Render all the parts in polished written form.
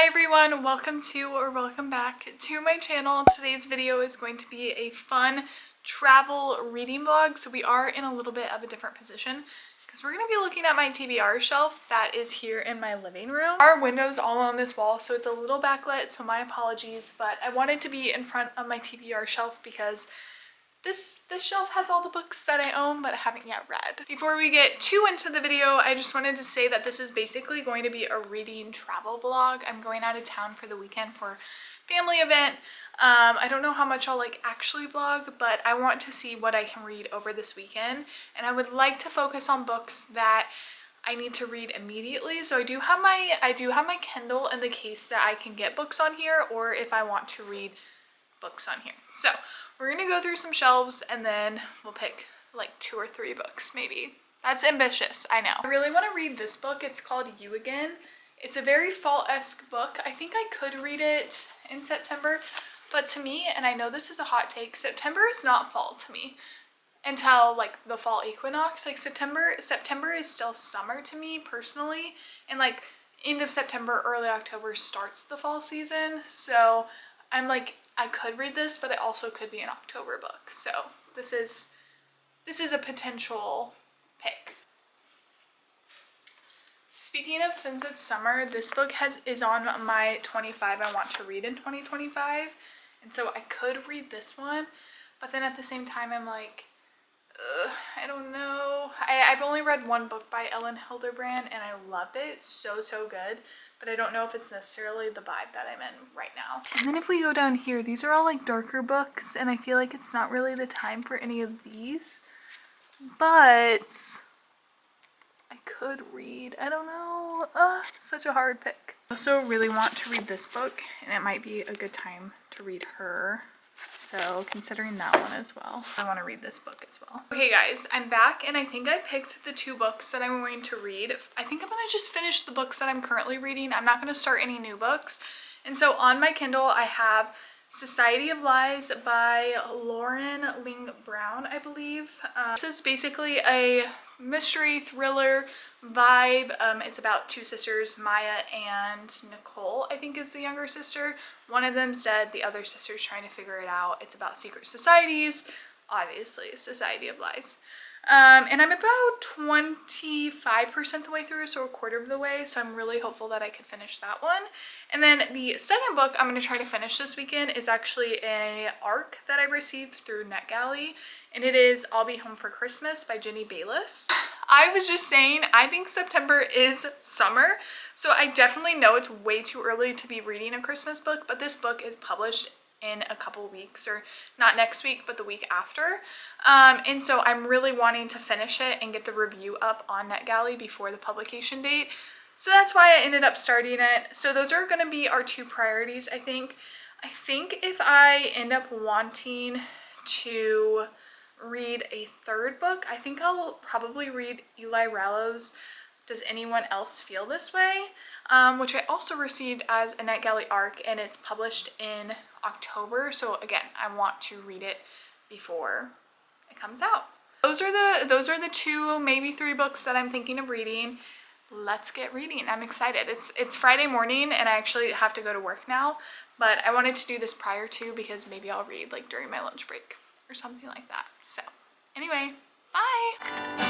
Hi everyone, welcome back to my channel. Today's video is going to be a fun travel reading vlog. So we are in a little bit of a different position because we're going to be looking at my TBR shelf that is here in my living room. Our window's all on this wall, so it's a little backlit, so my apologies, but I wanted to be in front of my TBR shelf because this shelf has all the books that I own but I haven't yet read. Before we get too into the video, I just wanted to say that this is basically going to be a reading travel vlog. I'm going out of town for the weekend for a family event. I don't know how much I'll actually vlog, but I want to see what I can read over this weekend, and I would like to focus on books that I need to read immediately. So I do have my Kindle in the case that I can get books on here, or if I want to read books on here. So we're gonna go through some shelves and then we'll pick like 2 or 3 books maybe. That's ambitious, I know. I really want to read this book. It's called You Again. It's a very fall-esque book. I think I could read it in September, but to me, and I know this is a hot take, September is not fall to me until like the fall equinox. Like September is still summer to me personally, and like end of September, early October starts the fall season. So I'm like, I could read this, but it also could be an October book. So this is a potential pick. Speaking of since it's summer, this book is on my 25 I want to read in 2025. And so I could read this one, but then at the same time I'm like, I don't know. I've only read one book by Ellen Hilderbrand and I loved it. It's so good. But I don't know if it's necessarily the vibe that I'm in right now. And then if we go down here, these are all like darker books, and I feel like it's not really the time for any of these, but I could read, I don't know, such a hard pick. I also really want to read this book, and it might be a good time to read her. So considering that one as well, I want to read this book as well. Okay guys, I'm back and I think I picked the 2 books that I'm going to read. I think I'm going to just finish the books that I'm currently reading. I'm not going to start any new books. And so on my Kindle, I have Society of Lies by Lauren Ling Brown, I believe. This is basically a mystery thriller vibe. It's about 2 sisters, Maya and Nicole, I think is the younger sister. One of them's dead, the other sister's trying to figure it out. It's about secret societies, obviously, Society of Lies. And I'm about 25% the way through, so a quarter of the way, so I'm really hopeful that I could finish that one. And then the second book I'm going to try to finish this weekend is actually a ARC that I received through NetGalley, and it is I'll Be Home for Christmas by Jenny Bayless. I was just saying, I think September is summer, so I definitely know it's way too early to be reading a Christmas book, but this book is published in a couple weeks, or not next week, but the week after. And so I'm really wanting to finish it and get the review up on NetGalley before the publication date. So that's why I ended up starting it. So those are gonna be our 2 priorities, I think. I think if I end up wanting to read a 3rd book, I think I'll probably read Eli Rallo's Does Anyone Else Feel This Way? Which I also received as a NetGalley ARC, and it's published in October. So again, I want to read it before it comes out. Those are the 2, maybe 3 books that I'm thinking of reading. Let's get reading. I'm excited. It's Friday morning and I actually have to go to work now, but I wanted to do this prior to because maybe I'll read like during my lunch break or something like that. So anyway, bye.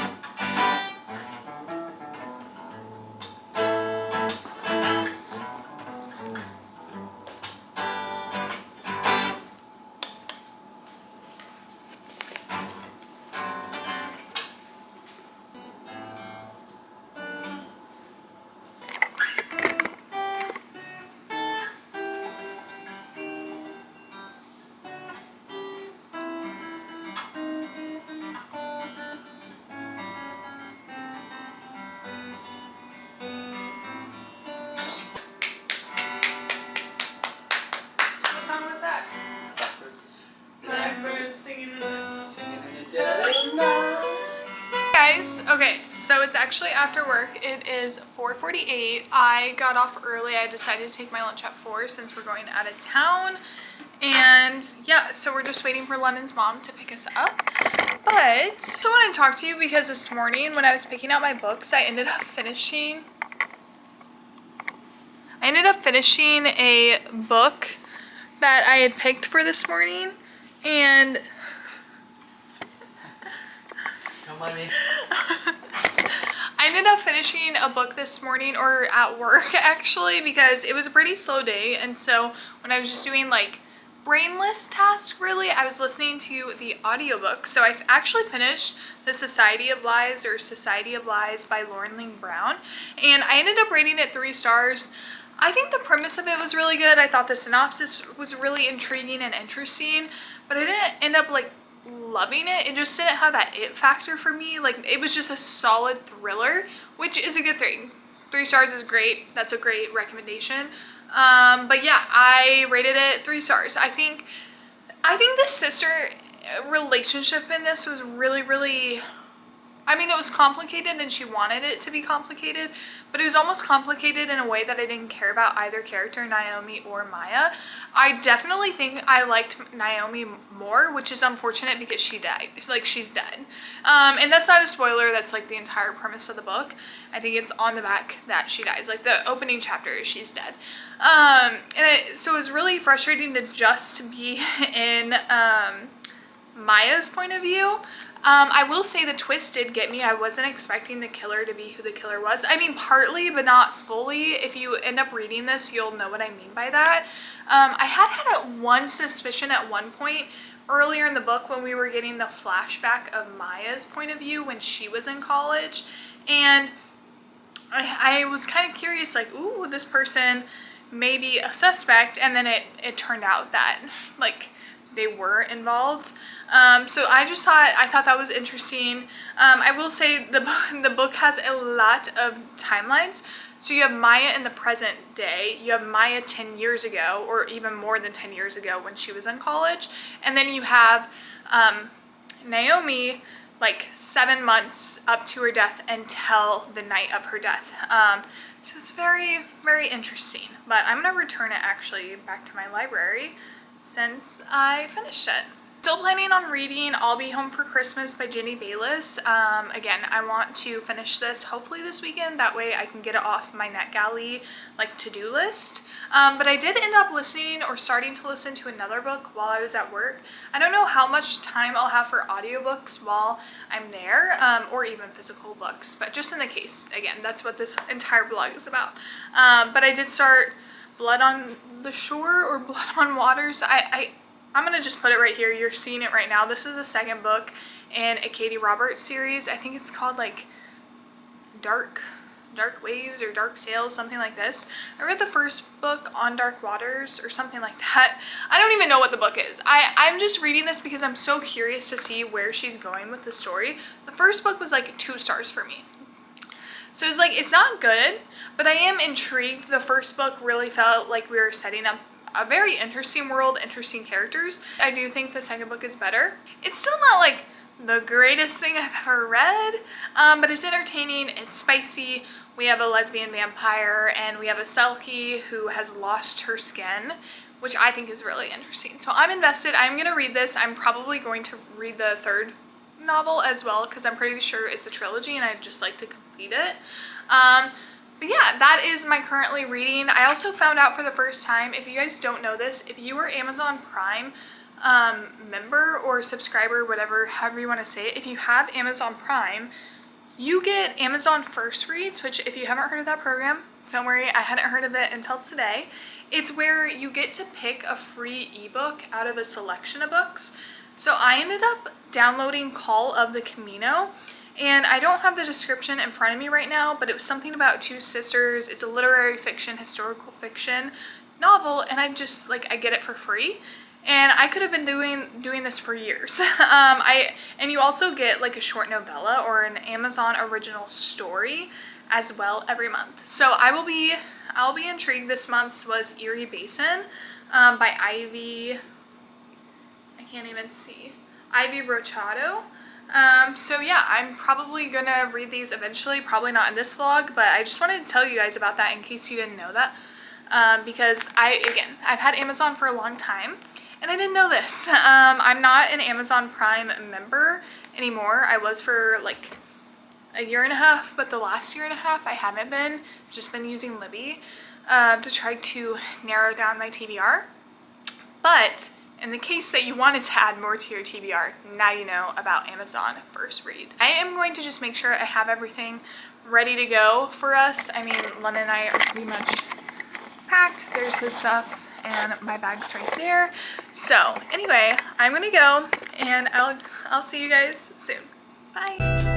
Okay, so it's actually after work. It is 4:48. I got off early. I decided to take my lunch at 4 since we're going out of town. And yeah, so we're just waiting for London's mom to pick us up. But I still want to talk to you because this morning when I was picking out my books, I ended up finishing I ended up finishing a book that I had picked for this morning, and Don't mind me. I ended up finishing a book this morning, or at work actually, because it was a pretty slow day, and so when I was just doing like brainless tasks really, I was listening to the audiobook. So I've actually finished The Society of Lies, or Society of Lies by Lauren Ling Brown, and I ended up rating it 3 stars. I think the premise of it was really good. I thought the synopsis was really intriguing and interesting, but I didn't end up like loving it. It just didn't have that it factor for me. Like, it was just a solid thriller, which is a good thing. 3 stars is great. That's a great recommendation. But yeah, I rated it 3 stars. I think the sister relationship in this was really, I mean, it was complicated and she wanted it to be complicated, but it was almost complicated in a way that I didn't care about either character, Naomi or Maya. I definitely think I liked Naomi more, which is unfortunate because she died. Like, she's dead. And that's not a spoiler, that's like the entire premise of the book. I think it's on the back that she dies. Like, the opening chapter is she's dead. So it was really frustrating to just be in Maya's point of view. I will say the twist did get me. I wasn't expecting the killer to be who the killer was. I mean, partly, but not fully. If you end up reading this, you'll know what I mean by that. I had one suspicion at one point earlier in the book when we were getting the flashback of Maya's point of view when she was in college. And I was kind of curious, like, ooh, this person may be a suspect. And then it turned out that, like, they were involved. So I thought that was interesting. I will say the book has a lot of timelines. So you have Maya in the present day, you have Maya 10 years ago, or even more than 10 years ago when she was in college, and then you have Naomi like 7 months up to her death until the night of her death. So it's very, very interesting. But I'm gonna return it actually back to my library since I finished it. Still planning on reading I'll Be Home for Christmas by Ginny Bayliss. Again, I want to finish this hopefully this weekend. That way I can get it off my NetGalley like to-do list. But I did end up listening or starting to listen to another book while I was at work. I don't know how much time I'll have for audiobooks while I'm there, or even physical books, but just in the case, again, that's what this entire vlog is about. But I did start Blood on the Shore, or Blood on Waters. I'm gonna just put it right here. You're seeing it right now. This is the second book in a Katie Roberts series. I think it's called like Dark Waves or Dark Sails, something like this. I read the first book, On Dark Waters, or something like that. I don't even know what the book is. I'm just reading this because I'm so curious to see where she's going with the story. The first book was like 2 stars for me. So it's like, it's not good, but I am intrigued. The first book really felt like we were setting up a very interesting world, interesting characters. I do think the second book is better. It's still not like the greatest thing I've ever read, but it's entertaining, it's spicy. We have a lesbian vampire, and we have a Selkie who has lost her skin, which I think is really interesting. So I'm invested. I'm gonna read this. I'm probably going to read the 3rd novel as well, because I'm pretty sure it's a trilogy and I'd just like to complete it. But yeah, that is my currently reading. I also found out for the first time, if you guys don't know this, if you are Amazon Prime member or subscriber, whatever, however you want to say it, if you have Amazon Prime, you get Amazon First Reads, which if you haven't heard of that program, don't worry, I hadn't heard of it until today. It's where you get to pick a free ebook out of a selection of books. So I ended up downloading Call of the Camino, and I don't have the description in front of me right now, but it was something about 2 sisters. It's a literary fiction, historical fiction novel, and I just, like, I get it for free. And I could have been doing this for years. And you also get like a short novella or an Amazon original story as well every month. So I'll be intrigued. This month's was Erie Basin by Ivy, I can't even see, Ivy Rochado. So yeah, I'm probably gonna read these eventually, probably not in this vlog, but I just wanted to tell you guys about that in case you didn't know that. Because I've had Amazon for a long time, and I didn't know this. I'm not an Amazon Prime member anymore. I was for like a year and a half, but the last year and a half I haven't been. I've just been using Libby. to try to narrow down my TBR. But in the case that you wanted to add more to your TBR, now you know about Amazon First Read. I am going to just make sure I have everything ready to go for us. I mean, London and I are pretty much packed. There's his stuff and my bag's right there. So anyway, I'm gonna go and I'll see you guys soon. Bye.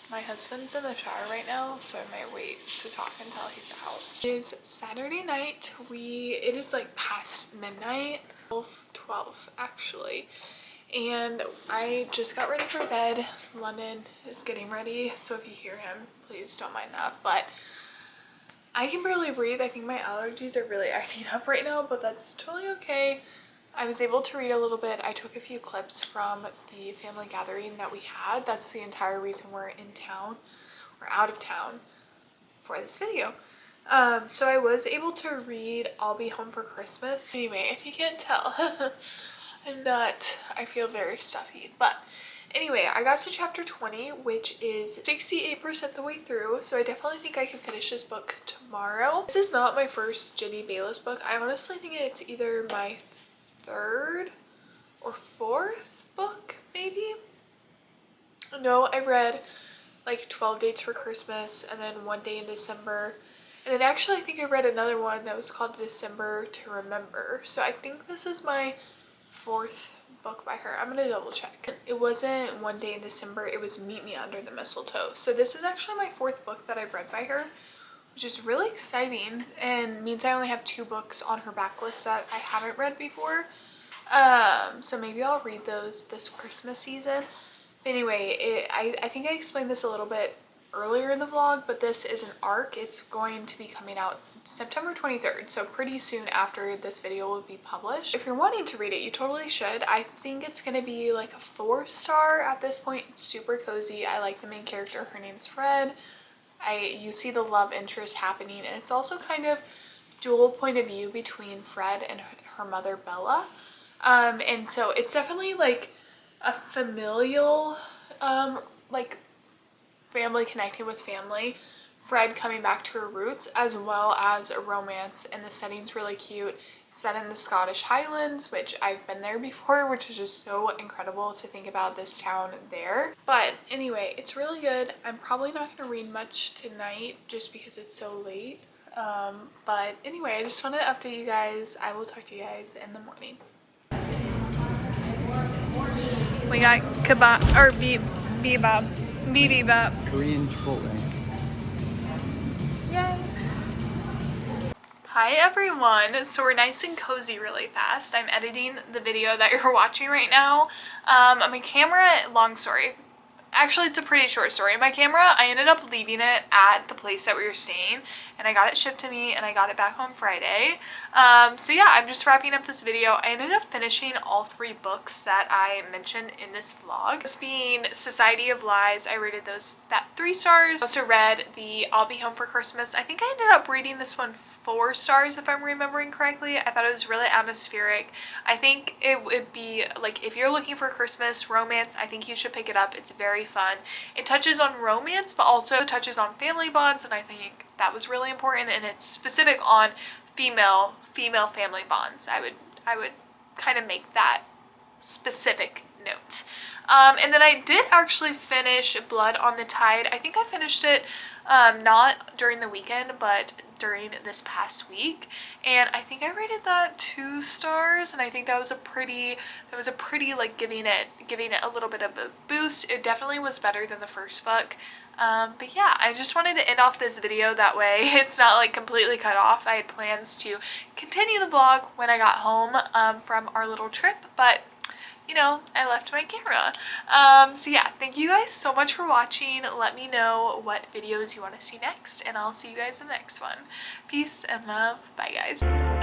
My husband's in the shower right now, so I might wait to talk until he's out. It is Saturday night. It is like past midnight, 12 actually. And I just got ready for bed. London is getting ready, so if you hear him, please don't mind that. But I can barely breathe. I think my allergies are really acting up right now, but that's totally okay. I was able to read a little bit. I took a few clips from the family gathering that we had. That's the entire reason we're in town, or out of town, for this video. So I was able to read I'll Be Home for Christmas. Anyway, if you can't tell, I feel very stuffy. But anyway, I got to chapter 20, which is 68% the way through. So I definitely think I can finish this book tomorrow. This is not my first Ginny Baylis book. I honestly think it's either my third or fourth book, maybe. No, I read like 12 Dates for Christmas and then One Day in December, and then actually I think I read another one that was called December to Remember. So I think this is my fourth book by her. I'm gonna double check. It wasn't One Day in December, it was Meet Me Under the Mistletoe. So this is actually my fourth book that I've read by her, which is really exciting and means I only have 2 books on her backlist that I haven't read before. So maybe I'll read those this Christmas season. Anyway, I think I explained this a little bit earlier in the vlog, but this is an arc. It's going to be coming out September 23rd, so pretty soon after this video will be published. If you're wanting to read it, you totally should. I think it's gonna be like a 4-star at this point. It's super cozy. I like the main character. Her name's Fred. You see the love interest happening, and it's also kind of dual point of view between Fred and her mother Bella, and so it's definitely like a familial like family connecting with family, Fred coming back to her roots, as well as a romance, and the setting's really cute. It's set in the Scottish Highlands, which I've been there before, which is just so incredible to think about this town there. But anyway, it's really good. I'm probably not going to read much tonight just because it's so late. But anyway, I just wanted to update you guys. I will talk to you guys in the morning. We got kebab, or bibimbap. Korean Chipotle. Yay! Hi everyone! So we're nice and cozy really fast. I'm editing the video that you're watching right now. My camera, long story. Actually, it's a pretty short story. My camera, I ended up leaving it at the place that we were staying, and I got it shipped to me, and I got it back on Friday. So yeah, I'm just wrapping up this video. I ended up finishing all 3 books that I mentioned in this vlog. This being Society of Lies, I rated that 3 stars. I also read the I'll Be Home for Christmas. I think I ended up rating this one 4 stars if I'm remembering correctly. I thought it was really atmospheric. I think it would be like, if you're looking for Christmas romance, I think you should pick it up. It's very fun. It touches on romance, but also touches on family bonds, and I think that was really important, and it's specific on female family bonds. I would kind of make that specific note. And then I did actually finish Blood on the Tide. I think I finished it not during the weekend, but during this past week, and I think I rated that 2 stars, and I think that was a pretty like giving it a little bit of a boost. It definitely was better than the first book. But yeah, I just wanted to end off this video that way it's not like completely cut off. I had plans to continue the vlog when I got home from our little trip, but you know, I left my camera. So yeah, thank you guys so much for watching. Let me know what videos you want to see next, and I'll see you guys in the next one. Peace and love. Bye guys.